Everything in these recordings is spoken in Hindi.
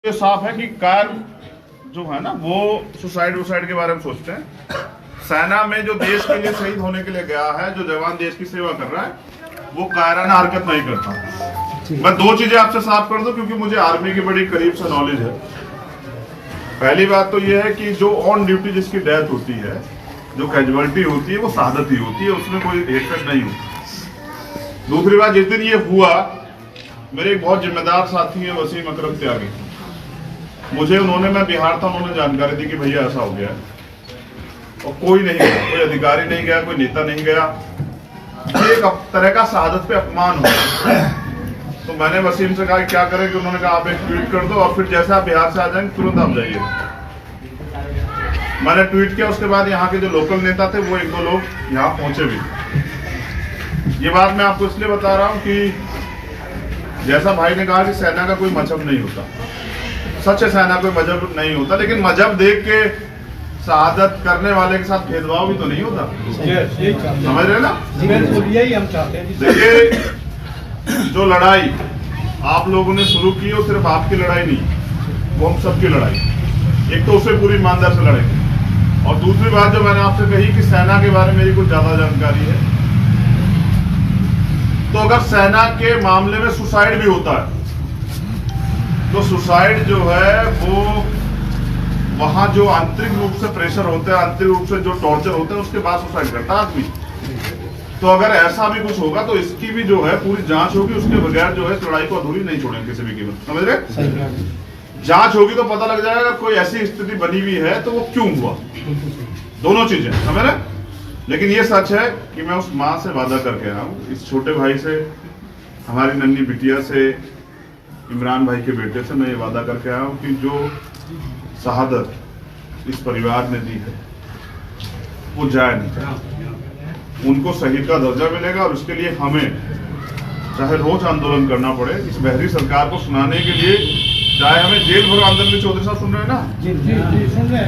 ये साफ है कि कार जो है ना वो सुसाइड के बारे में सोचते हैं। सेना में जो देश के लिए शहीद होने के लिए गया है, जो जवान देश की सेवा कर रहा है, वो कायराना हरकत नहीं करता। मैं दो चीजें आपसे साफ कर दूं क्योंकि मुझे आर्मी की बड़ी करीब से नॉलेज है। पहली बात तो ये है कि जो ऑन ड्यूटी जिसकी डेथ होती है, जो कैजुअलिटी होती है, वो शहादत ही होती है, उसमें कोई हेरफेर नहीं होती। दूसरी बात, जिस दिन ये हुआ, मेरे एक बहुत जिम्मेदार साथी है वसीम अकरम त्यागी, मुझे उन्होंने, मैं बिहार था, उन्होंने जानकारी दी कि भैया ऐसा हो गया और कोई नहीं गया, कोई अधिकारी नहीं गया, कोई नेता नहीं गया। ये एक तरह का शहादत पे अपमान हो। तो मैंने वसीम से कहा क्या करें, कि उन्होंने कहा आप एक ट्वीट कर दो और फिर जैसे आप बिहार से आ जाएंगे तुरंत आप जाइए। मैंने ट्वीट किया, उसके बाद यहाँ के जो लोकल नेता थे वो एक दो लोग यहाँ पहुंचे भी। ये बात मैं आपको इसलिए बता रहा हूँ कि जैसा भाई ने कहा कि सेना का कोई मजहब नहीं होता, सच है, सेना कोई मजहब नहीं होता, लेकिन मजहब देख के शहादत करने वाले के साथ भेदभाव भी तो नहीं होता। समझ रहे ना? यही हम चाहते हैं। देखिए, जो लड़ाई आप लोगों ने शुरू की वो सिर्फ आपकी लड़ाई नहीं, वो हम सबकी लड़ाई। एक तो उसे पूरी ईमानदार से लड़ेंगे, और दूसरी बात जो मैंने आपसे कही कि सेना के बारे में मेरी कुछ ज्यादा जानकारी है, तो अगर सेना के मामले में सुसाइड भी होता है तो सुसाइड जो है वो वहां जो आंतरिक रूप से प्रेशर होता है, आंतरिक रूप से जो टॉर्चर होता है, उसके बाद सुसाइड करता है आदमी। तो अगर ऐसा भी कुछ होगा तो इसकी भी जो है पूरी जांच होगी, उसके बगैर जो है लड़ाई को अधूरी नहीं छोड़ेंगे किसी भी कीमत। समझ रहे? जांच होगी तो पता लग जाएगा कोई ऐसी स्थिति बनी हुई है तो वो क्यों हुआ, दोनों चीजें। समझ रहे? लेकिन ये सच है कि मैं उस माँ से वादा करके आया हूँ, इस छोटे भाई से, हमारी नन्ही बिटिया से, इमरान भाई के बेटे से मैं ये वादा करके आया हूँ कि जो शहादत इस परिवार ने दी है वो जाए नहीं, उनको शहीद का दर्जा मिलेगा। और इसके लिए हमें चाहे रोज आंदोलन करना पड़े, इस बहरी सरकार को सुनाने के लिए, चाहे हमें जेल भरो आंदोलन में। चौधरी साहब सुन रहे हैं ना?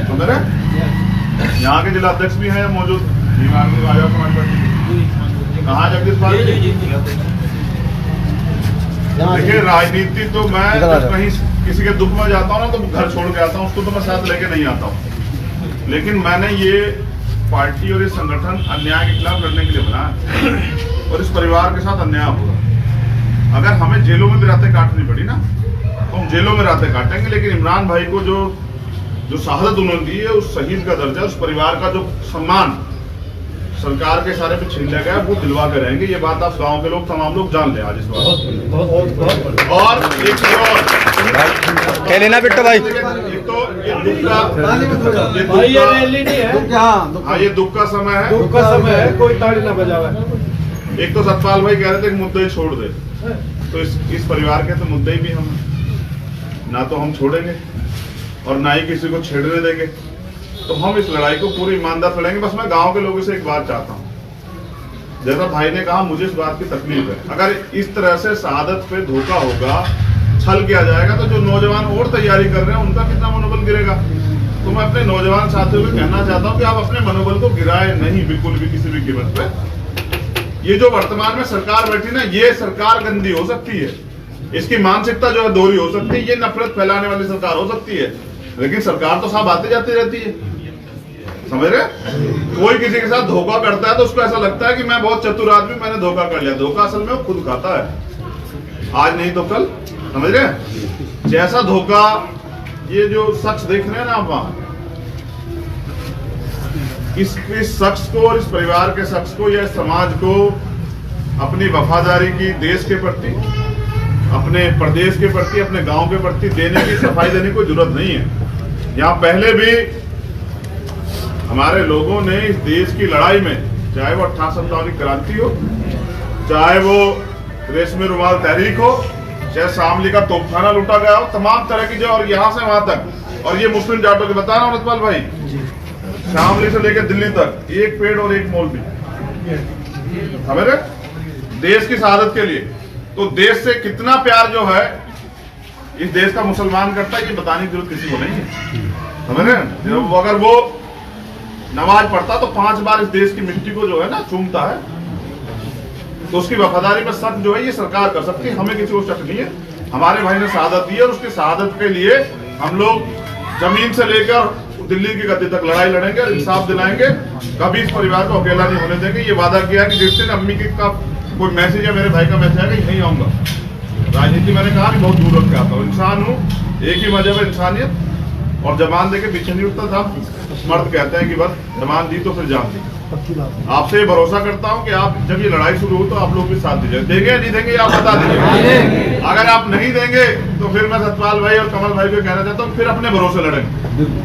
सुन रहे हैं? यहाँ के जिला अध्यक्ष भी हैं मौजूद, कहाँ जगदीश पाल। देखिए, राजनीति तो मैं कहीं किसी के दुख में जाता हूँ ना तो घर छोड़ के आता हूँ, उसको तो मैं साथ लेके नहीं आता हूँ। लेकिन मैंने ये पार्टी और ये संगठन अन्याय के खिलाफ लड़ने के लिए बनाया, और इस परिवार के साथ अन्याय होगा। अगर हमें जेलों में भी रातें काटनी पड़ी ना तो हम जेलों में रातें काटेंगे, लेकिन इमरान भाई को जो शहादत उन्होंने दी है, उस शहीद का दर्जा, उस परिवार का जो सम्मान सरकार के सारे पे छीन लिया गया, वो दिलवा के रहेंगे। ये बात आप गांव के लोग, तमाम लोग जान ले आज इस बात। और एक कह लेना बेटा भाई, एक तो ये दुख का समय है, कोई ताड़ी ना बजावे। एक तो सतपाल भाई कह रहे थे कि मुद्दे छोड़ दे, तो इस परिवार के तो मुद्दे भी हम ना तो हम छोड़ेंगे और ना ही किसी को छेड़ने देंगे। तो हम इस लड़ाई को पूरी ईमानदार लड़ेंगे। बस मैं गांव के लोगों से एक बात चाहता हूँ, जैसा भाई ने कहा, मुझे इस बात की तकलीफ है। अगर इस तरह से शहादत पे धोखा होगा, छल किया जाएगा, तो जो नौजवान और तैयारी कर रहे हैं उनका कितना मनोबल गिरेगा। तो मैं अपने नौजवान साथियों को कहना चाहता हूँ कि आप अपने मनोबल को गिराए नहीं, बिल्कुल भी, किसी भी कीमत पे। ये जो वर्तमान में सरकार बैठी ना, ये सरकार गंदी हो सकती है, इसकी मानसिकता जो है दोहरी हो सकती है, ये नफरत फैलाने वाली सरकार हो सकती है, लेकिन सरकार तो साफ आती जाती रहती है। समझ रहे? कोई किसी के साथ धोखा करता है तो उसको ऐसा लगता है कि मैं बहुत चतुर आदमी, मैंने धोखा कर लिया। धोखा असल में वो खुद खाता है, आज नहीं तो कल। समझ रहे? जैसा धोखा, ये जो शख्स देख रहे हैं ना आप वहां, इस शख्स को और इस परिवार के शख्स को या समाज को अपनी वफादारी की देश के प्रति, अपने प्रदेश के प्रति, अपने गांव के प्रति देने की, सफाई देने की जरूरत नहीं है। यहाँ पहले भी हमारे लोगों ने इस देश की लड़ाई में, चाहे वो 58 की क्रांति हो, चाहे वो रेशमी रुमाल तहरीक हो, चाहे शामली का तोपखाना लूटा गया हो, तमाम तरह की जो, और यहाँ से वहां तक, और ये मुस्लिम जाटों के बता रहा हूं रतपाल भाई, शामली से लेकर दिल्ली तक एक पेड़ और एक मौलवी, हमारे देश की शहादत के लिए। तो देश से कितना प्यार जो है इस देश का मुसलमान करता है, ये बताने की जरूरत किसी को नहीं है। समझ रहे? अगर वो नमाज पढ़ता तो 5 बार इस देश की मिट्टी को जो है ना चूमता है, तो उसकी वफादारी पर शक जो है ये सरकार कर सकती है, हमें किसी को शक नहीं है। हमारे भाई ने शहादत दी और उसकी शहादत के लिए हम लोग जमीन से लेकर दिल्ली की गद्दी तक लड़ाई लड़ेंगे और इंसाफ दिलाएंगे। कभी इस परिवार को अकेला नहीं होने देंगे। ये वादा किया है कि जिस दिन अम्मी का कोई मैसेज या मेरे भाई का मैसेज आएगा यहीं आऊंगा। राजनीति मैंने कहा कि बहुत दूर रख के आता हूँ, इंसान हूँ, एक ही मजहब है इंसानियत, और जबान देके पीछे नहीं उठता। साहब मर्द कहते हैं कि बस जबान दी तो फिर जान दी। आपसे भरोसा करता हूं कि आप जब ये लड़ाई शुरू हो तो आप लोग भी साथ दीजिए। देंगे नहीं देंगे आप बता दीजिए। अगर आप नहीं देंगे तो फिर मैं सतपाल भाई और कमल भाई को कहना चाहता हूँ फिर अपने भरोसे लड़ेंगे,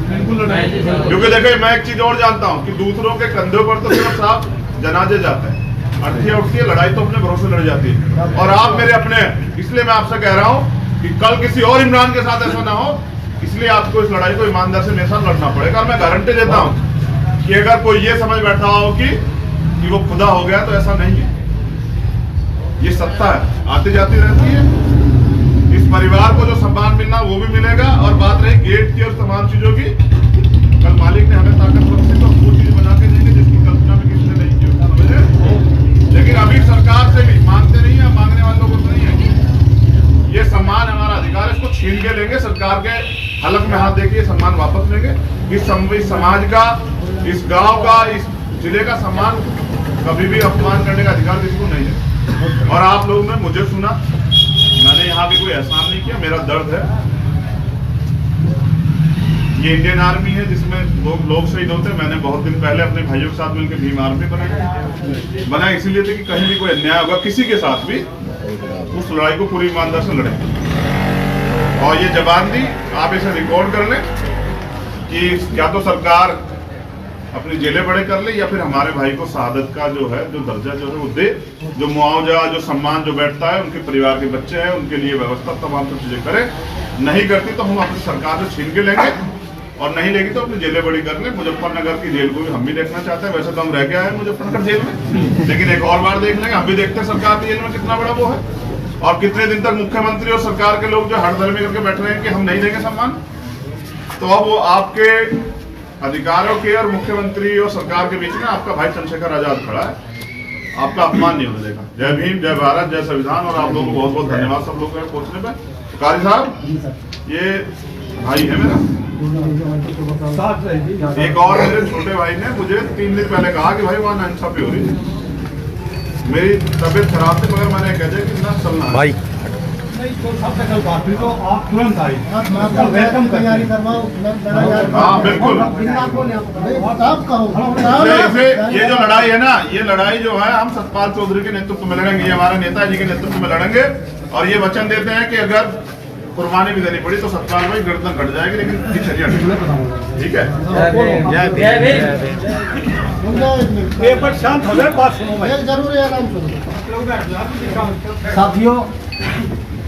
बिल्कुल लड़ेंगे। क्योंकि देखिए मैं एक चीज और जानता हूँ कि दूसरों के कंधों पर तो सिर्फ साहब जनाजे जाते हैं, अर्थी उठती है, लड़ाई तो अपने भरोसे लड़ जाती है। और आप मेरे अपने हैं, इसलिए मैं आपसे कह रहा हूँ कि कल किसी और इमरान के साथ ऐसा ना हो, इसलिए आपको इस लड़ाई को ईमानदार से मेरे साथ लड़ना पड़ेगा। मैं गारंटी देता हूँ कि अगर कोई ये समझ बैठा हो कि वो खुदा हो गया तो ऐसा नहीं है। ये सत्ता है, आती जाती रहती है। इस परिवार को जो सम्मान मिलना वो भी मिलेगा। और बात रही गेट की और तमाम चीजों की, कल मालिक ने हमें ताकत बख्शी तो वो चीज बना के देंगे जिसकी कल्पना भी किसी ने नहीं की, समझे। लेकिन अभी सरकार से भी मांगते नहीं है, मांगने वालों को नहीं है। ये सम्मान हमारा अधिकार है, इसको छीन के लेंगे। सरकार के हलक में हाथ देके सम्मान वापस लेंगे। इस समाज का, इस गांव का, इस जिले का सम्मान कभी भी अपमान करने का अधिकार किसी को नहीं है। और आप लोगों ने मुझे सुना, मैंने यहाँ भी कोई एहसान नहीं किया, मेरा दर्द है। ये इंडियन आर्मी है जिसमें लोग शहीद होते हैं। मैंने बहुत दिन पहले अपने भाइयों के साथ मिलकर भीम आर्मी बनाया इसलिए थे कि कहीं भी कोई अन्याय होगा किसी के साथ भी, उस लड़ाई को पूरी ईमानदार से लड़ेंगे। और ये जबान दी, आप इसे रिकॉर्ड कर लें कि क्या तो सरकार अपनी जेलें बड़े कर ले या फिर हमारे भाई को शहादत का जो है जो दर्जा जो है वो दे, जो मुआवजा, जो सम्मान जो बैठता है, उनके परिवार के बच्चे हैं उनके लिए व्यवस्था तमाम सब चीजें करे। नहीं करती तो हम अपनी सरकार से छीन के लेंगे, और नहीं लेगी तो अपनी जेलें बड़ी कर ले। मुजफ्फरनगर की जेल को भी हम भी देखना चाहते हैं। वैसे तो हम रह गया है मुजफ्फरनगर जेल में, लेकिन एक और बार देख लेंगे। हम भी देखते हैं सरकार की जेल में कितना बड़ा वो है, और कितने दिन तक मुख्यमंत्री और सरकार के लोग जो हड़दल में करके बैठ रहे हैं कि हम नहीं देंगे सम्मान। तो अब वो आपके अधिकारों के और मुख्यमंत्री और सरकार के बीच में आपका भाई चंद्रशेखर आजाद खड़ा है। आपका अपमान नहीं होने देगा। जय भीम, जय भारत, जय संविधान। और आप लोगों को बहुत बहुत धन्यवाद सब लोगों के पहुंचने पे। कारी साहब ये भाई है मेरा, एक और मेरे छोटे भाई ने मुझे 3 दिन पहले कहा कि भाई वहाँ नाइंसाफी हो रही है। मेरी तबीयत खराब थी मगर मैंने कह दिया कि ना चलना भाई तो आप तुरंत आए, वेलकम तैयारी करवाओ। हाँ बिल्कुल। ये जो लड़ाई है ना, ये लड़ाई जो है हम सतपाल चौधरी के नेतृत्व में लड़ेंगे। ये हमारे नेताजी के नेतृत्व में लड़ेंगे। और ये वचन देते हैं कि अगर कुर्बानी भी देनी पड़ी तो सतपाल भाई गर्दन कट जाएगी, लेकिन ठीक है। शांत हो जाए, बात सुनो। साथियों,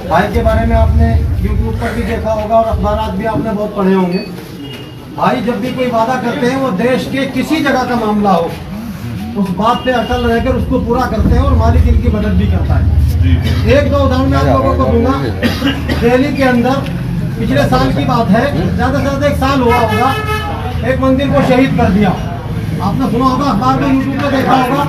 भाई के बारे में आपने YouTube पर भी देखा होगा और अखबारात भी आपने बहुत पढ़े होंगे। भाई जब भी कोई वादा करते हैं वो देश के किसी जगह का मामला हो, उस बात पे अटल रहकर उसको पूरा करते हैं और मालिक इनकी मदद भी करता है। एक दो उदाहरण मैं आप लोगों को दूंगा। दिल्ली के अंदर पिछले साल की बात है, ज्यादा से ज्यादा 1 साल हुआ होगा, एक मंदिर को शहीद कर दिया। आपने सुना होगा, अखबार में, यूट्यूब पे देखा होगा।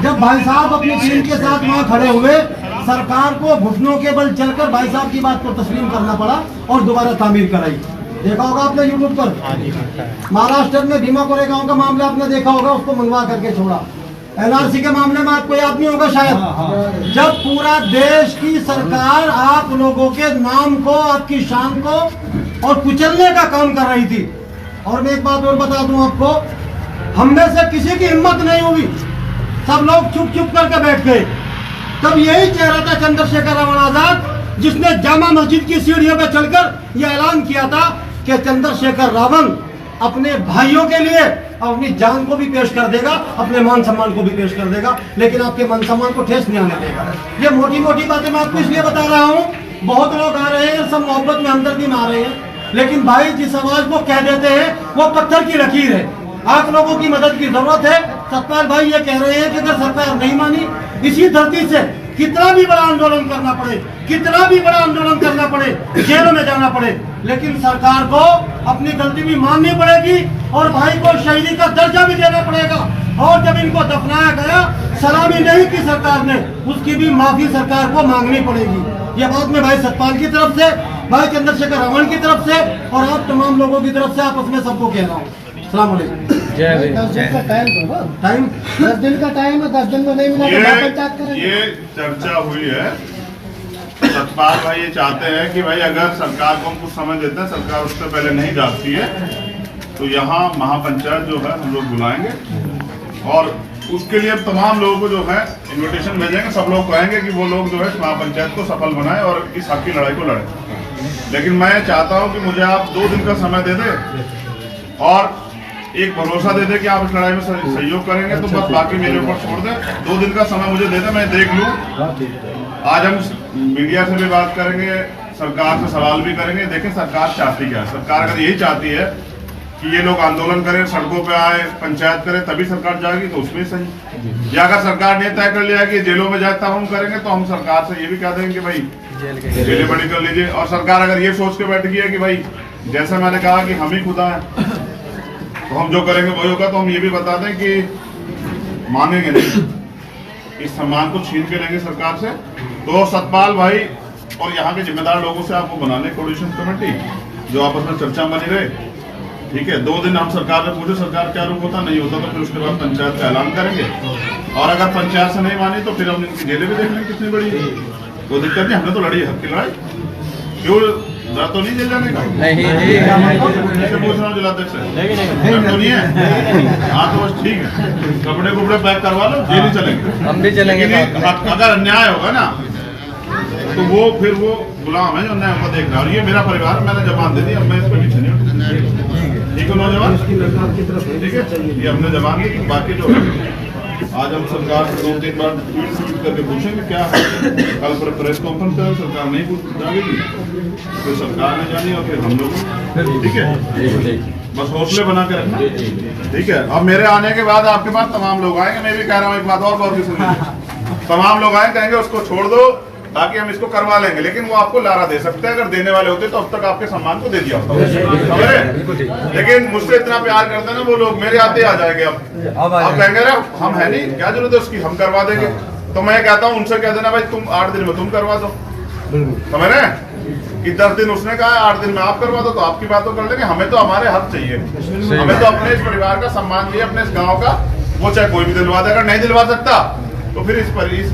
जब भाई साहब अपनी टीम के साथ वहाँ खड़े हुए, सरकार को घुटनों के बल चलकर भाई साहब की बात को तस्लीम करना पड़ा और दोबारा तामीर कराई। देखा होगा आपने यूट्यूब पर। महाराष्ट्र में भीमा कोरेगांव का मामला आपने देखा होगा, उसको मनवा करके छोड़ा। NRC के मामले में आपको याद नहीं होगा शायद, जब पूरा देश की सरकार आप लोगों के नाम को, आपकी शान को और कुचलने का काम कर रही थी। और मैं एक बात और बता दूं आपको, हम में से किसी की हिम्मत नहीं हुई, सब लोग चुप चुप करके बैठ गए। तब यही चेहरा था चंद्रशेखर रावण आजाद, जिसने जामा मस्जिद की सीढ़ियों पर चढ़कर यह ऐलान किया था कि चंद्रशेखर रावण अपने भाइयों के लिए अपनी जान को भी पेश कर देगा, अपने मान सम्मान को भी पेश कर देगा, लेकिन आपके मान सम्मान को ठेस नहीं आने देगा। ये मोटी मोटी बातें मैं आपको इसलिए बता रहा हूँ, बहुत लोग आ रहे हैं, सब मोहब्बत में हमदर्दी में आ रहे हैं, लेकिन भाई जिस आवाज को कह देते हैं वो पत्थर की लकीर है। आप लोगों की मदद की जरूरत है। सतपाल भाई ये कह रहे हैं कि अगर सरकार नहीं मानी, इसी धरती से कितना भी बड़ा आंदोलन करना पड़े, कितना भी बड़ा आंदोलन करना पड़े, जेलों में जाना पड़े, लेकिन सरकार को अपनी गलती भी माननी पड़ेगी और भाई को शहीदी का दर्जा भी देना पड़ेगा। और जब इनको दफनाया गया, सलामी नहीं की सरकार ने, उसकी भी माफी सरकार को मांगनी पड़ेगी। ये बात में भाई सतपाल की तरफ से, भाई चंद्रशेखर रावण की तरफ से और आप तमाम लोगों की तरफ से आपस में सबको कह रहा हूँ। सलाम अलैकुम। 10 दिन का टाइम दो ना। टाइम 10 दिन का टाइम है, 10 दिन में नहीं मिला तो महापंचायत करेंगे। ये चर्चा हुई है। सतपाल भाई ये चाहते हैं कि भाई अगर सरकार को हम कुछ समय देते हैं, सरकार उससे पहले नहीं जाती है, तो यहाँ महापंचायत जो है हम लोग बुलाएंगे और उसके लिए तमाम लोगों को जो है इनविटेशन भेजेंगे। सब लोग कहेंगे कि वो लोग जो है इस महापंचायत को सफल बनाएं और इस हक की लड़ाई को लड़ें। लेकिन मैं चाहता हूं कि मुझे आप 2 दिन का समय दे दें और एक भरोसा दे दे कि आप इस लड़ाई में सहयोग करेंगे, तो बस बाकी मेरे ऊपर छोड़ दें। 2 दिन का समय मुझे दे दें, मैं देख लूं। आज हम मीडिया से भी बात करेंगे, सरकार से सवाल भी करेंगे। देखें सरकार चाहती क्या है। सरकार अगर यही चाहती है कि ये लोग आंदोलन करें, सड़कों पे आए, पंचायत करें, तभी सरकार जाएगी, तो उसमें सही। या अगर सरकार ने तय कर लिया कि जेलों में जाए तब हम करेंगे, तो हम सरकार से ये भी कह देंगे कि भाई जेलें बड़ी कर लीजिए। और सरकार अगर ये सोच के बैठ गई है कि भाई जैसा मैंने कहा कि हम ही खुदा है, तो हम जो करेंगे वही होगा, तो हम ये भी बता दें कि मानेंगे नहीं, इस सम्मान को छीन के लेंगे सरकार से। तो सतपाल भाई और यहाँ के जिम्मेदार लोगों से आपको बना लें कोऑर्डिनेशन कमेटी, जो आपस में चर्चा बनी रहे। ठीक है, 2 दिन हम सरकार में पूछे सरकार क्या रूप होता, नहीं होता तो फिर उसके बाद पंचायत का ऐलान करेंगे। और अगर पंचायत से नहीं मानी तो फिर हम इनकी जेलें भी देख लेंगे कितनी बड़ी। कोई दिक्कत नहीं, हमने तो लड़ी हक की लड़ाई। क्यों डर तो नहीं जेल जाने का? नहीं पूछ रहा हूँ जिलाध्यक्ष से, डर तो नहीं है? हाँ तो बस ठीक है, कपड़े कुपड़े पैक करवा लो, जेल ही चलेंगे। हम भी चलेंगे। अगर अन्याय होगा ना तो वो फिर वो गुलाम है जो अन्याय होगा देख रहा है। और ये मेरा परिवार, मैंने जबान दे दी, अब मैं इस पर पीछे नहीं हूँ। ठीक है नौजवान, ठीक है, ये हमने जबान दी। बाकी जो है आज हम सरकार से 2-3 बार ट्वीट करके पूछेंगे क्या है। कल पर प्रेस कॉन्फ्रेंस करें, सरकार नहीं पूछ जाएगी, फिर सरकार ने जानी और फिर हम लोग। ठीक है, बस हौसले बना के रखना। ठीक है, अब मेरे आने के बाद आपके पास तमाम लोग आएंगे। मैं भी कह रहा हूँ एक बात और गौर की सुनिए, तमाम लोग आए कहेंगे उसको छोड़ दो ताकि हम इसको करवा लेंगे, लेकिन वो आपको लारा दे सकते हैं। अगर देने वाले होते तो अब तक आपके सम्मान को दे दिया होता। लेकिन मुझसे इतना प्यार करते हैं ना वो लोग, मेरे आते आ जाएंगे। अब कहेंगे ना हम है नहीं, क्या जरूरत है उसकी, हम करवा देंगे। तो मैं कहता हूँ उनसे कह देना भाई तुम 8 दिन में तुम करवा दो, समझ रहे हैं कि 10 दिन उसने कहा 8 दिन में आप करवा दो, तो आपकी बात तो कर लेंगे। हमें तो हमारे हक चाहिए, हमें तो अपने इस परिवार का सम्मान चाहिए, अपने इस गाँव का। वो चाहे कोई भी दिलवा दे, अगर नहीं दिलवा सकता तो फिर इस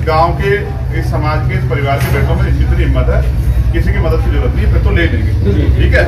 गांव के, इस समाज के, इस परिवार के बेटों में जितनी हिम्मत है, किसी की मदद की जरूरत नहीं, फिर तो ले लेंगे। ठीक है।